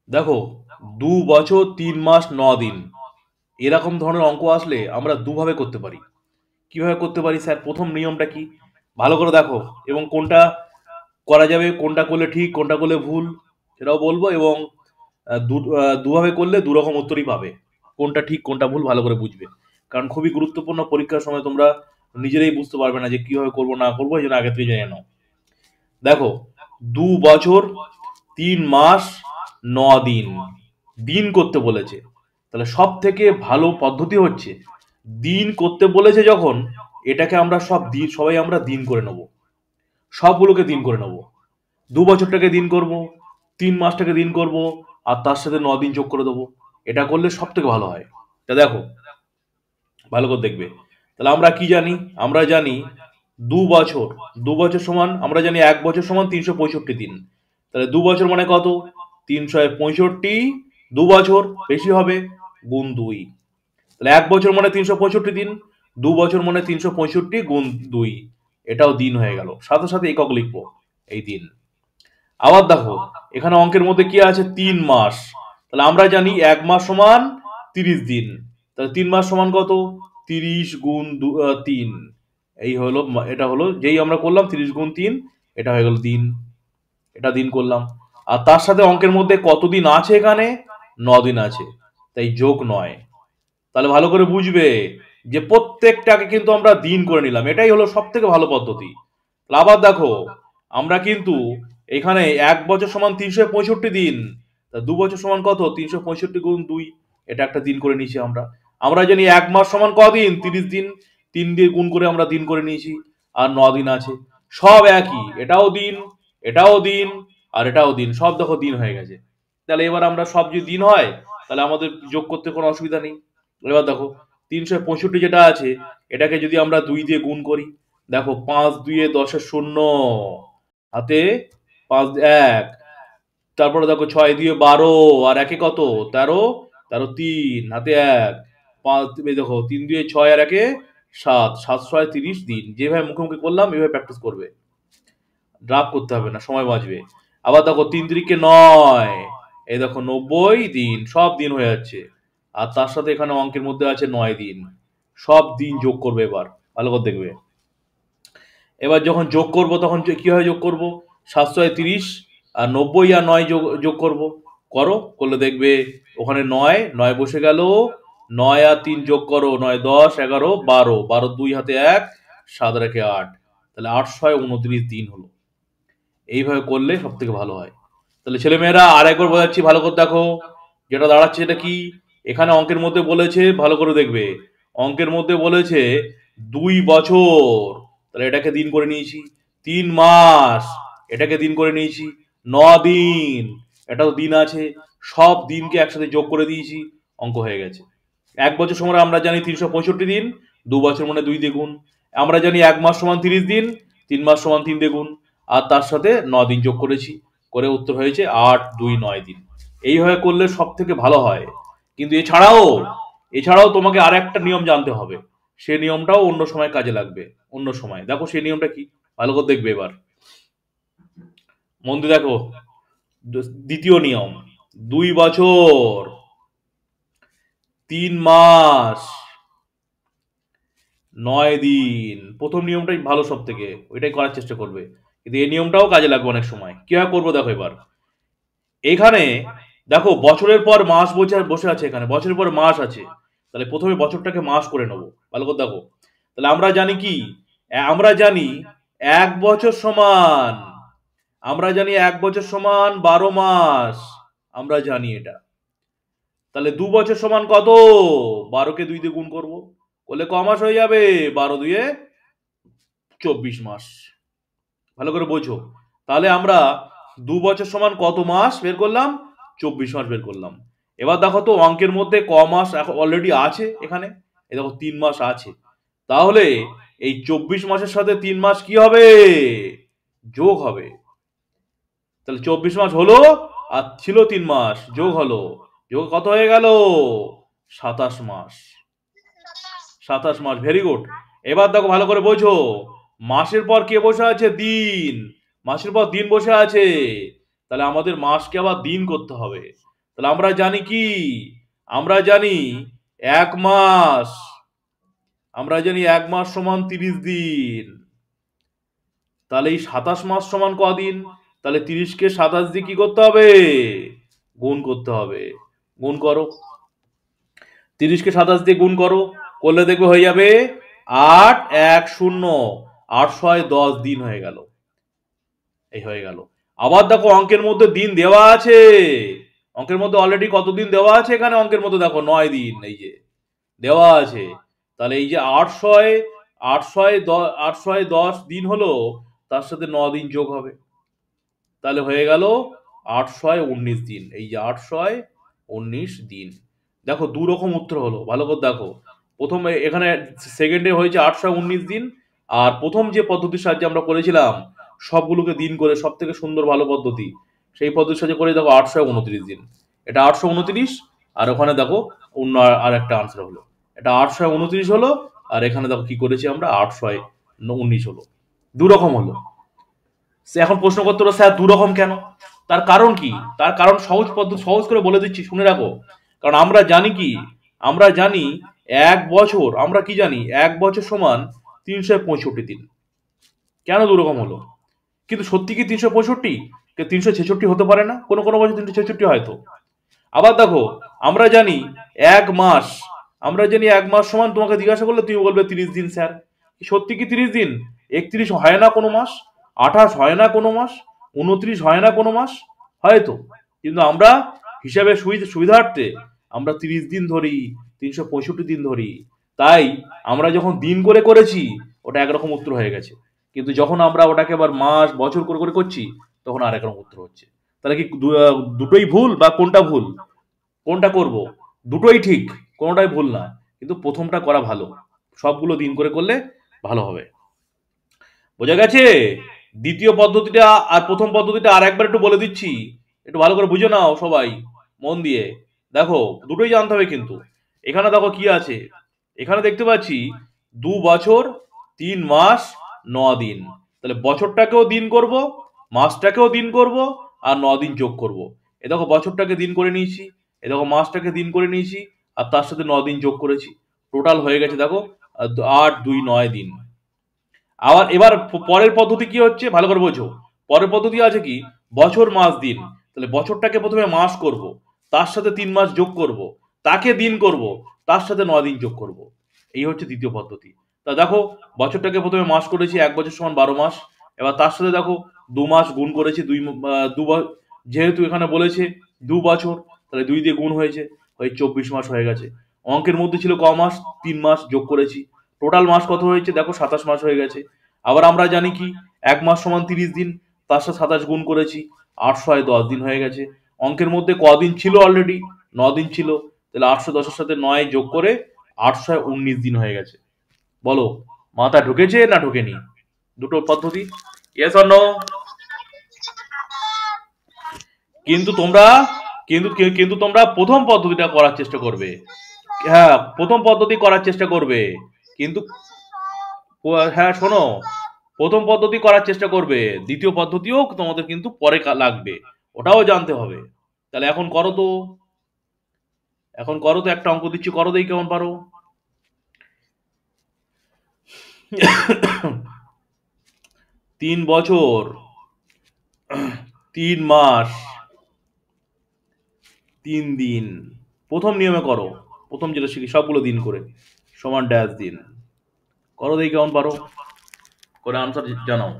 দেখো, ২ বছর ৩ মাস ৯ দিন এরকম ধরনের অঙ্ক আসলে আমরা দুভাবে করতে পারি। কিভাবে করতে পারি স্যার? প্রথম নিয়মটা কি ভালো করে দেখো, এবং কোনটা করা যাবে, কোনটা করলে ঠিক, কোনটা করলে ভুল সেটাও বলবো। এবং দুভাবে করলে দুরকম উত্তরই পাবে। কোনটা ঠিক কোনটা ভুল ভালো করে বুঝবে, কারণ খুবই গুরুত্বপূর্ণ। পরীক্ষার সময় তোমরা নিজেরাই বুঝতে পারবে না যে কিভাবে করবো না করবো, এই জন্য আগে থেকে জেনে নাও। দেখো, ২ বছর ৩ মাস ৯ দিন দিন করতে বলেছে, তাহলে সব থেকে ভালো পদ্ধতি হচ্ছে দিন করতে বলেছে যখন, এটাকে আমরা সবাই আমরা দিন করে নেব। সবগুলোকে দিন করে নেব। ২ বছরটাকে দিন করব, ৩ মাসটাকে দিন করব, আর তার সাথে ৯ দিন যোগ করে দেবো। এটা করলে সব থেকে ভালো হয়। তা দেখো, ভালো করে দেখবে। তাহলে আমরা কি জানি? আমরা জানি ২ বছর, ২ বছর সমান, আমরা জানি ১ বছর সমান ৩৬৫ দিন। তাহলে ২ বছর মানে কত? ৩৬৫, ২ বছর বেশি হবে, গুণ ২। তাহলে ১ বছর মানে ৩৬৫ দিন, ২ বছর মানে ৩৬৫ গুণ ২, এটাও দিন হয়ে গেল। সাথে সাথে একক লিখবো, এই দিন। আবার দেখো, এখানে অঙ্কের মধ্যে কি আছে? ৩ মাস। তাহলে আমরা জানি ১ মাস সমান ৩০ দিন। তাহলে ৩ মাস সমান কত? ৩০ গুণ ৩। এই হলো, এটা হলো যেই আমরা করলাম ৩০ গুণ ৩, এটা হয়ে গেল দিন। এটা দিন করলাম। আর তার সাথে অঙ্কের মধ্যে কতদিন আছে? এখানে ৯ দিন আছে, তাই যোগ ৯। তাহলে ভালো করে বুঝবে যে প্রত্যেকটাকে কিন্তু আমরা দিন করে নিলাম, এটাই হলো সব থেকে ভালো পদ্ধতি। তাহলে আবার দেখো, আমরা কিন্তু এখানে ১ বছর সমান ৩৬৫ দিন, তা ২ বছর সমান কত? ৩৬৫ গুণ ২, এটা একটা দিন করে নিয়েছি আমরা। আমরা জানি ১ মাস সমান কদিন? ৩০ দিন, ৩ দিয়ে গুণ করে আমরা দিন করে নিয়েছি। আর ৯ দিন আছে, সব একই, এটাও দিন, এটাও দিন, আর এটাও দিন, সব দেখো দিন হয়ে গেছে। তাহলে এবার আমরা সব যদি দিন হয়, তাহলে আমাদের যোগ করতে কোনো অসুবিধা নেই। এবার দেখো, ৩৬৫ যেটা আছে, এটাকে যদি আমরা ২ দিয়ে গুণ করি, দেখো ৫ ২ ১০ শূন্য, হাতে ৫ ১, তারপরে দেখো ৬ ২ ১২, আর একে কত? ১৩, ১৩ ৩, হাতে ১, ৫, দেখো ৩ ২ ৬, আর একে ৭, ৭ ৬ ৩০ দিন। যেভাবে মুখে মুখে করলাম এভাবে প্র্যাকটিস করবে, ড্রাফট করতে হবে না, সময় বাঁচবে। আবার দেখো ৩ ৩ ৯, এই দেখো ৯০ দিন, সব দিন হয়ে যাচ্ছে। আর তার সাথে এখানে অঙ্কের মধ্যে আছে ৯ দিন, সব দিন যোগ করবে। এবার ভালো করে দেখবে। এবার যখন যোগ করব তখন কিভাবে যোগ করব? ৭ ৬ ৩০, আর ৯০ আর ৯ যোগ যোগ করব। করলে দেখবে ওখানে ৯ ৯ বসে গেল, ৯ আর ৩ যোগ করো, ৯ ১০ ১১ ১২, ১২ ২ হাতে ১, ৭ আর একে ৮, তাহলে ৮ ৬ ২৯ দিন হলো। এইভাবে করলে সব থেকে ভালো হয়। তাহলে ছেলেমেয়েরা আর একবার বোঝাচ্ছি, ভালো করে দেখো। যেটা দাঁড়াচ্ছে এটা কি? এখানে অঙ্কের মধ্যে বলেছে, ভালো করে দেখবে, অঙ্কের মধ্যে বলেছে ২ বছর, তাহলে এটাকে দিন করে নিয়েছি। ৩ মাস, এটাকে দিন করে নিয়েছি। ৯ দিন, এটাও দিন আছে, সব দিনকে একসাথে যোগ করে দিয়েছি, অঙ্ক হয়ে গেছে। ১ বছর সমান আমরা জানি ৩৬৫ দিন, ২ বছর মানে ২ দ্বিগুণ। আমরা জানি ১ মাস সমান ৩০ দিন, ৩ মাস সমান ৩ দ্বিগুণ, আর তার সাথে ৯ দিন যোগ করেছি, করে উত্তর হয়েছে ৮ ২ ৯ দিন। এইভাবে করলে সব থেকে ভালো হয়। কিন্তু এছাড়াও তোমাকে আর একটা নিয়ম জানতে হবে, সে নিয়মটাও অন্য সময় কাজে লাগবে। অন্য সময় দেখো সেই নিয়মটা কি, ভালো করে দেখবে। এবার মন দিয়ে দেখো, দ্বিতীয় নিয়ম, ২ বছর ৩ মাস ৯ দিন, প্রথম নিয়মটাই ভালো সব থেকে, ওইটাই করার চেষ্টা করবে। কিন্তু এই নিয়মটাও কাজে লাগবে অনেক সময়। কিভাবে করবো দেখো এবার। এখানে দেখো বছরের পর মাস বসে বসে আছে, এখানে বছরের পর মাস আছে, তাহলে প্রথমে বছরটাকে মাস করে নেবো। ভালো করে দেখো, তাহলে আমরা জানি কি? আমরা জানি ১ বছর সমান, আমরা জানি ১ বছর সমান ১২ মাস, আমরা জানি এটা। তাহলে ২ বছর সমান কত? ১২কে ২ দিয়ে গুণ করবো, করলে ক মাস হয়ে যাবে? ১২ ২ ২৪ মাস। ভালো করে বোঝো। তাহলে আমরা ২ বছর সমান কত মাস বের করলাম? ২৪ মাস বের করলাম। এবার দেখো তো অঙ্কের মধ্যে ক মাস অলরেডি আছে এখানে, এই দেখো ৩ মাস আছে। তাহলে এই ২৪ মাসের সাথে ৩ মাস কি হবে? যোগ হবে। তাহলে ২৪ মাস হলো, আর ছিল ৩ মাস, যোগ হলো, যোগ কত হয়ে গেল? ২৭ মাস। ২৭ মাস, ভেরি গুড। এবার দেখো ভালো করে বোঝো, মাসের পর কে বসে আছে? দিন। মাসের পর দিন বসে আছে, তাহলে আমাদের মাসকে আবার দিন করতে হবে। তাহলে আমরা জানি কি, আমরা জানি 1 মাস, আমরা জানি 1 মাস সমান 30 দিন। তাহলে এই 27 মাস সমান কদিন? তাহলে 30কে 27 দিয়ে কি করতে হবে? গুণ করতে হবে। গুণ করো, 30কে 27 দিয়ে গুণ করো, করলে দেখবে হয়ে যাবে 810, 810 হয়ে গেল। এই হয়ে গেল। আবার দেখো অঙ্কের মধ্যে দিন দেওয়া আছে, অঙ্কের মধ্যে অলরেডি কত দিন দেওয়া আছে এখানে, অঙ্কের মধ্যে দেখো 9 দিন এই যে দেওয়া আছে। তাহলে এই যে 810 দিন হলো, তার সাথে 9 দিন যোগ হবে, তাহলে হয়ে গেল 819 দিন। এই যে 819 দিন। দেখো দু রকম উত্তর হলো, ভালো করে দেখো। প্রথম এখানে সেকেন্ডে হয়েছে 819 দিন, আর প্রথম যে পদ্ধতির সাহায্যে আমরা করেছিলাম সবগুলোকে দিন করে, সব থেকে সুন্দর ভালো পদ্ধতি, সেই পদ্ধতির সাহায্যে করে দেখো 829 দিন। এটা 829, আর ওখানে দেখো অন্য আর একটা আনসার হলো, এটা 829 হলো, আর এখানে দেখো কি করেছি আমরা 819 হলো। দু রকম হলো। সে এখন প্রশ্ন করতে হলো স্যার দু রকম কেন? তার কারণ কি? তার কারণ সহজ পদ্ধতি, সহজ করে বলে দিচ্ছি, শুনে রাখো। কারণ আমরা জানি কি, আমরা জানি 1 বছর, আমরা কি জানি 1 বছর সমান 365 দিন। কেন দু রকম হলো? কিন্তু সত্যি কি 365? 366 হতে পারে না? কোনো কোনো বছর 366 হয়তো। আবার দেখো আমরা জানি 1 মাস, আমরা জানি 1 মাস সমান, তোমাকে জিজ্ঞাসা করলে তুমি বলবে 30 দিন স্যার। সত্যি কি 30 দিন? 31 হয় না কোনো মাস, 28 হয় না কোনো মাস, 29 হয় না কোনো মাস, হয়তো। কিন্তু আমরা হিসাবে সুবিধার্থে আমরা 30 দিন ধরি, 365 দিন ধরি। তাই আমরা যখন দিন করে করেছি ওটা একরকম উত্তর হয়ে গেছে, কিন্তু যখন আমরা ওটাকে আবার মাস বছর করে করে করছি তখন আরেক রকম উত্তর হচ্ছে। তাহলে কি দুটোই ভুল, বা কোনটা ভুল? কোনটা করব? দুটোই ঠিক, কোনোটাই ভুল না, কিন্তু প্রথমটা করা ভালো। সবগুলো দিন করে করলে ভালো হবে। বোঝা গেছে? দ্বিতীয় পদ্ধতিটা আর প্রথম পদ্ধতিটা আর একবার একটু বলে দিচ্ছি, একটু ভালো করে বুঝে নাও সবাই মন দিয়ে। দেখো দুটোই জানতে হবে কিন্তু। এখানে দেখো কি আছে, এখানে দেখতে পাচ্ছি 2 বছর 3 মাস 9 দিন। তাহলে বছরটাকেও দিন করব, মাসটাকেও দিন করব, আর 9 দিন যোগ করব। এ দেখো বছরটাকে দিন করে নিয়েছি, এ দেখো মাসটাকে দিন করে নিয়েছি, আর তার সাথে 9 দিন যোগ করেছি। টোটাল হয়ে গেছে দেখো 8 2 9 দিন। আবার এবার পরের পদ্ধতি কি হচ্ছে ভালো করে বোঝো। পরের পদ্ধতি আছে কি, বছর মাস দিন। তাহলে বছরটাকে প্রথমে মাস করব, তার সাথে 3 মাস যোগ করব, তাকে দিন করব, তার সাথে 9 দিন যোগ করব। এই হচ্ছে দ্বিতীয় পদ্ধতি। তা দেখো বছরটাকে প্রথমে মাস করেছি, 1 বছর সমান 12 মাস। এবার তার সাথে দেখো 2 মাস গুণ করেছি, যেহেতু এখানে বলেছে 2 বছর, তাহলে 2 দিয়ে গুণ হয়েছে, 24 মাস হয়ে গেছে। অঙ্কের মধ্যে ছিল ক মাস? 3 মাস যোগ করেছি, টোটাল মাস কত হয়েছে দেখো 27 মাস হয়ে গেছে। আবার আমরা জানি কি 1 মাস সমান 30 দিন, তার সাথে 27 গুণ করেছি, 810 দিন হয়ে গেছে। অঙ্কের মধ্যে কদিন ছিল অলরেডি? 9 দিন ছিল, তাহলে 810-এর সাথে 9 যোগ করে 819 দিন হয়ে গেছে। বলো মাথা ঢুকেছে না ঢুকেনি দুটো পদ্ধতি? Yes or no? কিন্তু তোমরা কিন্তু কিন্তু তোমরা প্রথম পদ্ধতিটা করার চেষ্টা করবে। হ্যাঁ প্রথম পদ্ধতি করার চেষ্টা করবে, কিন্তু হ্যাঁ শোনো, প্রথম পদ্ধতি করার চেষ্টা করবে, দ্বিতীয় পদ্ধতিও তোমাদের কিন্তু পরে লাগবে, ওটাও জানতে হবে। তাহলে এখন করো তো, এখন করো তো, একটা অঙ্ক দিচ্ছি করো, দেখি কেমন পারো। 3 বছর 3 মাস 3 দিন, প্রথম নিয়মে করো, প্রথম যেটা শিখি সবগুলো দিন করে সমান ড্যাশ দিন। করো দেখি কেমন পারো, করে আনসার জানাও।